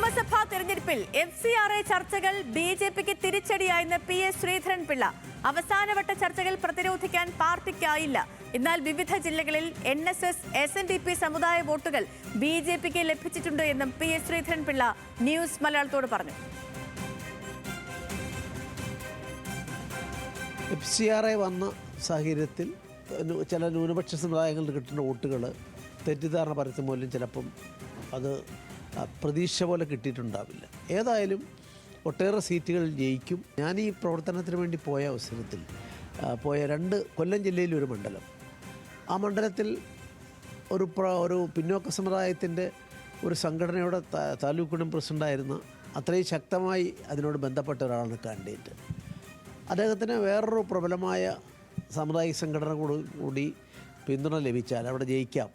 നിയമസഭാ തെരഞ്ഞെടുപ്പിൽ FCRA ചർച്ചകൾ BJPക്ക് തിരിച്ചടിയായെന്ന് PS ശ്രീധരൻപിള്ള. അവസാനവട്ട ചർച്ചകൾ പ്രതിരോധിക്കാൻ പാർട്ടിക്കായില്ല. എന്നാൽ വിവിധ ജില്ലകളിൽ NSS, SNDP സമുദായ വോട്ടുകൾ BJPക്ക് ലഭിച്ചിട്ടുണ്ട് എന്നും PS ശ്രീധരൻപിള്ള ന്യൂസ് മലയാളത്തോട് പറഞ്ഞു. FCRA വന്ന സാഹചര്യത്തിൽ ചില ന്യൂനപക്ഷ സമുദായങ്ങളിൽ കിട്ടുന്ന വോട്ടുകൾ തെറ്റിദ്ധാരണ പരത്തും മൂലം ചിലപ്പം അത് പ്രതീക്ഷ പോലെ കിട്ടിയിട്ടുണ്ടാവില്ല. ഏതായാലും ഒട്ടേറെ സീറ്റുകൾ ജയിക്കും. ഞാൻ ഈ പ്രവർത്തനത്തിന് വേണ്ടി പോയ അവസരത്തിൽ കൊല്ലം ജില്ലയിൽ ഒരു മണ്ഡലം, ആ മണ്ഡലത്തിൽ ഒരു പിന്നോക്ക സമുദായത്തിൻ്റെ ഒരു സംഘടനയുടെ താലൂക്ക് പ്രസിഡൻ്റായിരുന്ന അത്രയും ശക്തമായി അതിനോട് ബന്ധപ്പെട്ട ഒരാളാണ് കാൻഡിഡേറ്റ്. അദ്ദേഹത്തിന് വേറൊരു പ്രബലമായ സാമുദായിക സംഘടന കൂടി പിന്തുണ ലഭിച്ചാൽ അവിടെ ജയിക്കാം.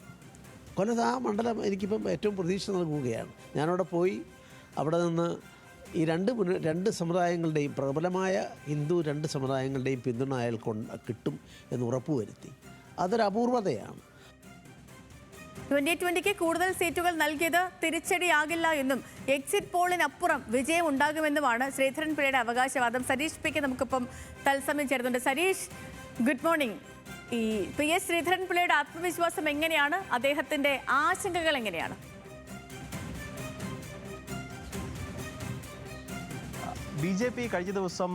കൊല്ലത്ത് ആ മണ്ഡലം എനിക്കിപ്പം ഏറ്റവും പ്രതീക്ഷ നൽകുകയാണ്. ഞാനവിടെ പോയി അവിടെ നിന്ന് ഈ രണ്ട് സമുദായങ്ങളുടെയും പ്രബലമായ ഹിന്ദു രണ്ട് സമുദായങ്ങളുടെയും പിന്തുണ അയാൾ കിട്ടും എന്ന് ഉറപ്പുവരുത്തി. അതൊരു അപൂർവതയാണ്. 2020 കൂടുതൽ സീറ്റുകൾ നൽകിയത് തിരിച്ചടിയാകില്ല എന്നും എക്സിറ്റ് പോളിനപ്പുറം വിജയം ഉണ്ടാകുമെന്നുമാണ് ശ്രീധരൻപിള്ളയുടെ അവകാശവാദം. സരീഷ് പിക്ക് നമുക്കിപ്പം തത്സമയം ചേരുന്നുണ്ട്. Sareesh, good morning. ഈ PS ശ്രീധരൻപിള്ളയുടെ ആത്മവിശ്വാസം എങ്ങനെയാണ്? അദ്ദേഹത്തിന്റെ ആശങ്കകൾ എങ്ങനെയാണ്? BJP കഴിഞ്ഞ ദിവസം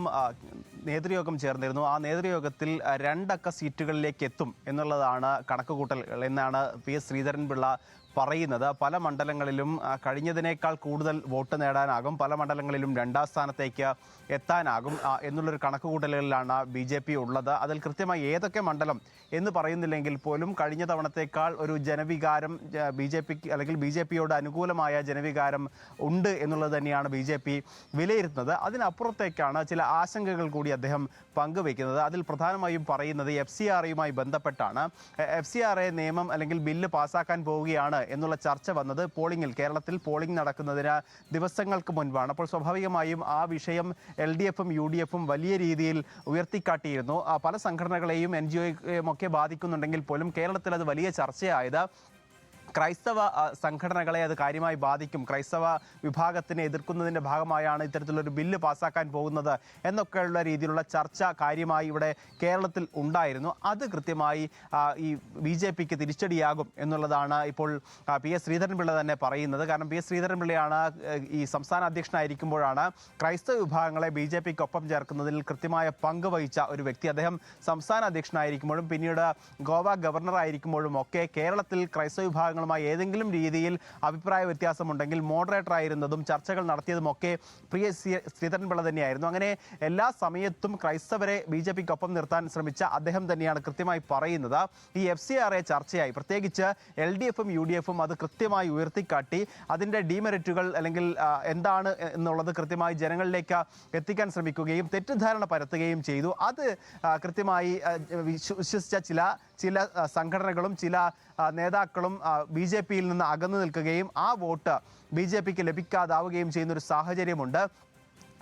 നേതൃയോഗം ചേർന്നിരുന്നു. ആ നേതൃയോഗത്തിൽ 2 അക്ക സീറ്റുകളിലേക്ക് എത്തും എന്നുള്ളതാണ് കണക്കുകൂട്ടൽ എന്നാണ് PS ശ്രീധരൻപിള്ള പറയുന്നത്. പല മണ്ഡലങ്ങളിലും കഴിഞ്ഞതിനേക്കാൾ കൂടുതൽ വോട്ട് നേടാനാകും, പല മണ്ഡലങ്ങളിലും 2ാം സ്ഥാനത്തേക്ക് എത്താനാകും എന്നുള്ളൊരു കണക്കുകൂട്ടലുകളിലാണ് BJP ഉള്ളത്. അതിൽ കൃത്യമായി ഏതൊക്കെ മണ്ഡലം എന്ന് പറയുന്നില്ലെങ്കിൽ പോലും കഴിഞ്ഞ തവണത്തേക്കാൾ ഒരു ജനവികാരം BJPക്ക് അല്ലെങ്കിൽ BJPയോട് അനുകൂലമായ ജനവികാരം ഉണ്ട് എന്നുള്ളത് തന്നെയാണ് BJP വിലയിരുത്തുന്നത്. അതിനപ്പുറത്തേക്കാണ് ചില ആശങ്കകൾ കൂടി അദ്ദേഹം പങ്കുവയ്ക്കുന്നത്. അതിൽ പ്രധാനമായും പറയുന്നത് FCRAയുമായി ബന്ധപ്പെട്ടാണ്. FCRA നിയമം അല്ലെങ്കിൽ ബില്ല് പാസ്സാക്കാൻ പോവുകയാണ് എന്നുള്ള ചർച്ച വന്നത് കേരളത്തിൽ പോളിംഗ് നടക്കുന്നതിന് ദിവസങ്ങൾക്ക് മുൻപാണ്. അപ്പോൾ സ്വാഭാവികമായും ആ വിഷയം LDFും UDFും വലിയ രീതിയിൽ ഉയർത്തിക്കാട്ടിയിരുന്നു. പല സംഘടനകളെയും NGOയും ഒക്കെ ബാധിക്കുന്നുണ്ടെങ്കിൽ പോലും കേരളത്തിൽ അത് വലിയ ചർച്ചയായത് ക്രൈസ്തവ സംഘടനകളെ അത് കാര്യമായി ബാധിക്കും, ക്രൈസ്തവ വിഭാഗത്തിനെ എതിർക്കുന്നതിൻ്റെ ഭാഗമായാണ് ഇത്തരത്തിലൊരു ബില്ല് പാസ്സാക്കാൻ പോകുന്നത് എന്നൊക്കെയുള്ള രീതിയിലുള്ള ചർച്ച കാര്യമായി ഇവിടെ കേരളത്തിൽ ഉണ്ടായിരുന്നു. അത് കൃത്യമായി ഈ BJPക്ക് തിരിച്ചടിയാകും എന്നുള്ളതാണ് ഇപ്പോൾ PS ശ്രീധരൻപിള്ള തന്നെ പറയുന്നത്. കാരണം PS ശ്രീധരൻപിള്ളയാണ് ഈ സംസ്ഥാന അധ്യക്ഷനായിരിക്കുമ്പോഴാണ് ക്രൈസ്തവ വിഭാഗങ്ങളെ BJPക്കൊപ്പം ചേർക്കുന്നതിൽ കൃത്യമായ പങ്ക് വഹിച്ച ഒരു വ്യക്തി. അദ്ദേഹം സംസ്ഥാന അധ്യക്ഷനായിരിക്കുമ്പോഴും പിന്നീട് ഗോവ ഗവർണറായിരിക്കുമ്പോഴും ഒക്കെ കേരളത്തിൽ ക്രൈസ്തവ വിഭാഗങ്ങൾ ഏതെങ്കിലും രീതിയിൽ അഭിപ്രായ വ്യത്യാസമുണ്ടെങ്കിൽ മോഡറേറ്റർ ആയിരുന്നതും ചർച്ചകൾ നടത്തിയതുമൊക്കെ PS ശ്രീധരൻപിള്ള തന്നെയായിരുന്നു. അങ്ങനെ എല്ലാ സമയത്തും ക്രൈസ്തവരെ BJPക്കൊപ്പം നിർത്താൻ ശ്രമിച്ച അദ്ദേഹം തന്നെയാണ് കൃത്യമായി പറയുന്നത് ഈ FCRA ചർച്ചയായി പ്രത്യേകിച്ച് LDFും UDFും അത് കൃത്യമായി ഉയർത്തിക്കാട്ടി അതിൻ്റെ ഡീമെറിറ്റുകൾ അല്ലെങ്കിൽ എന്താണ് എന്നുള്ളത് കൃത്യമായി ജനങ്ങളിലേക്ക് എത്തിക്കാൻ ശ്രമിക്കുകയും തെറ്റിദ്ധാരണ പരത്തുകയും ചെയ്തു. അത് കൃത്യമായി വിശ്വസിച്ച ചില സംഘടനകളും ചില നേതാക്കളും BJPയിൽ നിന്ന് അകന്നു നിൽക്കുകയും ആ വോട്ട് BJPക്ക് ലഭിക്കാതാവുകയും ചെയ്യുന്നൊരു സാഹചര്യമുണ്ട്.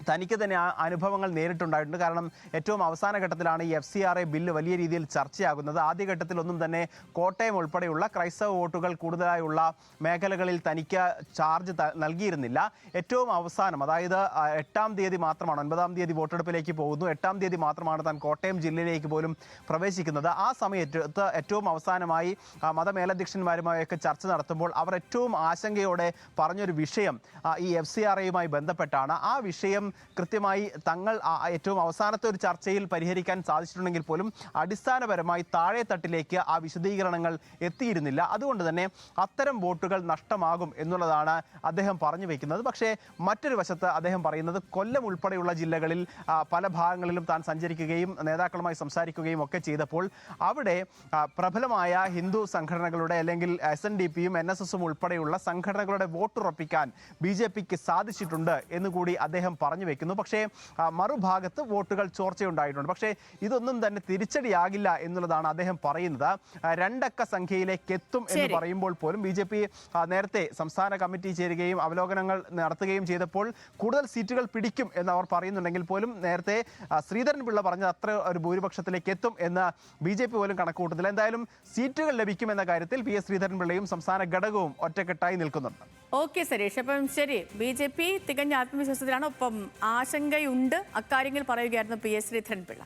തനിക്ക് തന്നെ ആ അനുഭവങ്ങൾ നേരിട്ടുണ്ടായിട്ടുണ്ട്. കാരണം ഏറ്റവും അവസാന ഘട്ടത്തിലാണ് ഈ FCRA ബില്ല് വലിയ രീതിയിൽ ചർച്ചയാകുന്നത്. ആദ്യഘട്ടത്തിലൊന്നും തന്നെ കോട്ടയം ഉൾപ്പെടെയുള്ള ക്രൈസ്തവ വോട്ടുകൾ കൂടുതലായുള്ള മേഖലകളിൽ തനിക്ക് ചാർജ് നൽകിയിരുന്നില്ല. ഏറ്റവും അവസാനം, അതായത് 8ാം തീയതി മാത്രമാണ്, 9ാം തീയതി വോട്ടെടുപ്പിലേക്ക് പോകുന്നു, 8ാം തീയതി മാത്രമാണ് താൻ കോട്ടയം ജില്ലയിലേക്ക് പോലും പ്രവേശിക്കുന്നത്. ആ സമയത്ത് ഏറ്റവും അവസാനമായി മതമേലധ്യക്ഷന്മാരുമായൊക്കെ ചർച്ച നടത്തുമ്പോൾ അവർ ഏറ്റവും ആശങ്കയോടെ പറഞ്ഞൊരു വിഷയം ഈ FCRAയുമായി ബന്ധപ്പെട്ടാണ്. ആ വിഷയം കൃത്യമായി തങ്ങൾ ഏറ്റവും അവസാനത്തെ ഒരു ചർച്ചയിൽ പരിഹരിക്കാൻ സാധിച്ചിട്ടുണ്ടെങ്കിൽ പോലും അടിസ്ഥാനപരമായി താഴെ തട്ടിലേക്ക് ആ വിശദീകരണങ്ങൾ എത്തിയിരുന്നില്ല. അതുകൊണ്ട് തന്നെ അത്തരം വോട്ടുകൾ നഷ്ടമാകും എന്നുള്ളതാണ് അദ്ദേഹം പറഞ്ഞു വയ്ക്കുന്നത്. പക്ഷേ മറ്റൊരു വശത്ത് അദ്ദേഹം പറയുന്നത് കൊല്ലം ഉൾപ്പെടെയുള്ള ജില്ലകളിൽ പല ഭാഗങ്ങളിലും താൻ സഞ്ചരിക്കുകയും നേതാക്കളുമായി സംസാരിക്കുകയും ഒക്കെ ചെയ്തപ്പോൾ അവിടെ പ്രബലമായ ഹിന്ദു സംഘടനകളുടെ അല്ലെങ്കിൽ SNDPയും NSSും ഉൾപ്പെടെയുള്ള സംഘടനകളുടെ വോട്ടുറപ്പിക്കാൻ BJPക്ക് സാധിച്ചിട്ടുണ്ട് എന്നുകൂടി അദ്ദേഹം പറഞ്ഞു വെക്കുന്നു. പക്ഷേ മറുഭാഗത്ത് വോട്ടുകൾ ചോർച്ചയുണ്ടായിട്ടുണ്ട്. പക്ഷേ ഇതൊന്നും തന്നെ തിരിച്ചടിയാകില്ല എന്നുള്ളതാണ് അദ്ദേഹം പറയുന്നത്. 2 അക്ക സംഖ്യയിലേക്ക് എത്തും എന്ന് പറയുമ്പോൾ പോലും BJP നേരത്തെ സംസ്ഥാന കമ്മിറ്റി ചേരുകയും അവലോകനങ്ങൾ നടത്തുകയും ചെയ്തപ്പോൾ കൂടുതൽ സീറ്റുകൾ പിടിക്കും എന്ന് അവർ പറയുന്നുണ്ടെങ്കിൽ പോലും നേരത്തെ ശ്രീധരൻപിള്ള പറഞ്ഞത് അത്ര ഒരു ഭൂരിപക്ഷത്തിലേക്ക് എത്തും എന്ന് BJP പോലും കണക്കുകൂട്ടുന്നില്ല. എന്തായാലും സീറ്റുകൾ ലഭിക്കുമെന്ന കാര്യത്തിൽ PS ശ്രീധരൻപിള്ളയും സംസ്ഥാന ഘടകവും ഒറ്റക്കെട്ടായി നിൽക്കുന്നുണ്ട്. ഓക്കെ സരീഷ്, അപ്പം ശരി, BJP തികഞ്ഞ ആത്മവിശ്വാസത്തിലാണ്, ഒപ്പം ആശങ്കയുണ്ട്, അക്കാര്യങ്ങൾ പറയുകയായിരുന്നു PS ശ്രീധരൻപിള്ള.